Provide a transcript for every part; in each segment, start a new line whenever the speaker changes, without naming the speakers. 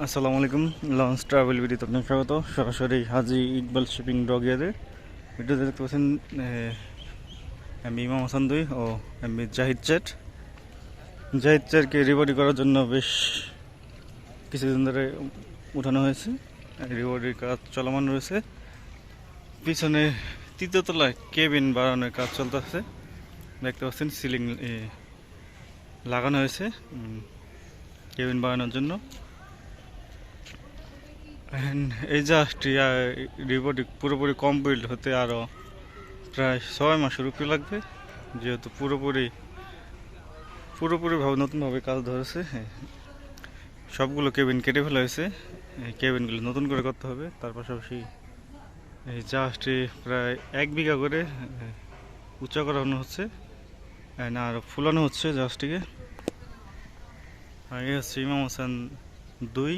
আসসালামু আলাইকুম। Launch travel ভিডিওতে আপনাকে স্বাগত। সরাসরি হাজি ইকবাল শিপিং ডক ইয়ার্ডে ভিডিওতে দেখতে পাচ্ছেন এমবি ইমাম হাসান 2 ও এমবি জাহিদ চ্যাটকে রিবডি করার জন্য বেশ কিছুদিন ধরে উঠানো হয়েছে। রিবডির কাজ চলমান রয়েছে। পিছনে তৃতীয় তলায় কেবিন বাড়ানোর কাজ চলতেছে। দেখতে পাচ্ছেন সিলিং লাগানো হয়েছে কেবিন বাড়ানোর জন্য। এই জাহাজটি রিপোর্ট পুরোপুরি কমপ্লিট হতে আরও প্রায় 6 মাসের উপরে লাগবে, যেহেতু পুরোপুরিভাবে নতুনভাবে কাজ ধরেছে। সবগুলো কেবিন কেটে ফেলা হয়েছে, এই কেবিনগুলো নতুন করে করতে হবে। তার পাশাপাশি এই জাহাজটি প্রায় 1 বিঘা করে উঁচা করানো হচ্ছে, না আরও ফুলানো হচ্ছে জাহাজটিকে। আগে হচ্ছে ইমাম হাসান 2,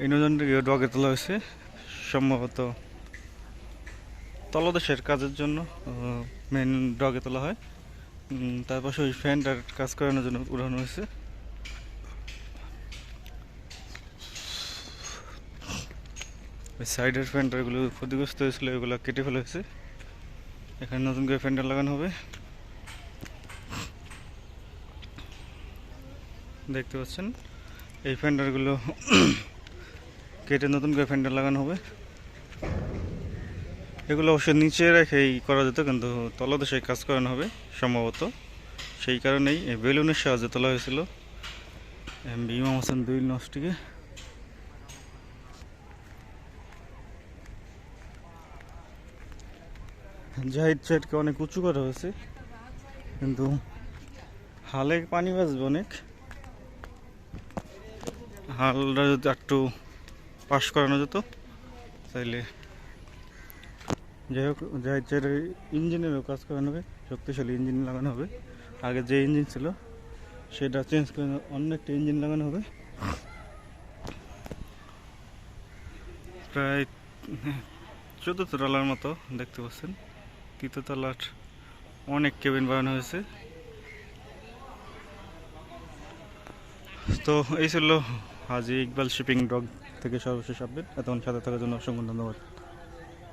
এই নৌযানটিকে ডগে তোলা হয়েছে সম্ভবত তলদেশের কাজের জন্য। মেন ডগে তোলা হয়, তার পাশে ওই ফ্যানটার কাজ করানোর জন্য উড়ানো হয়েছে। ওই সাইডের ফ্যানটারগুলো ক্ষতিগ্রস্ত হয়েছিল, এগুলো কেটে ফেলা হয়েছে। এখানে নতুন করে ফ্যানটার লাগানো হবে। দেখতে পাচ্ছেন এই ফ্যান্ডারগুলো কেটে নতুন করে ফ্যান্ডার লাগানো হবে। এগুলো অবশ্যই নিচে রেখেই করা যেত, কিন্তু তলদেশে কাজ করানো হবে সম্ভবত। সেই কারণেই এই বেলুনের সাহায্যে তোলা হয়েছিল এমবি ইমাম হাসান 2 লঞ্চটিকে। জাহিদ চ্যাটকে অনেক উঁচু করা হয়েছে, কিন্তু হালে পানি বাজবে অনেক। হালটা যদি একটু পাশ করানো যেত তাইলে। যাই হোক, জাহিদ চ্যাটের ইঞ্জিনেরও কাজ করানো হবে, শক্তিশালী ইঞ্জিন লাগানো হবে। আগে যে ইঞ্জিন ছিল সেটা চেঞ্জ করে অন্য একটা ইঞ্জিন লাগানো হবে। প্রায় 14 তলার মতো দেখতে পাচ্ছেন। তৃতীয় তলার অনেক কেবিন বানানো হয়েছে। তো এই ছিল হাজি ইকবাল শিপিং ডক থেকে সর্বশেষ আপডেট। এতক্ষণ সাথে থাকার জন্য অসংখ্য ধন্যবাদ।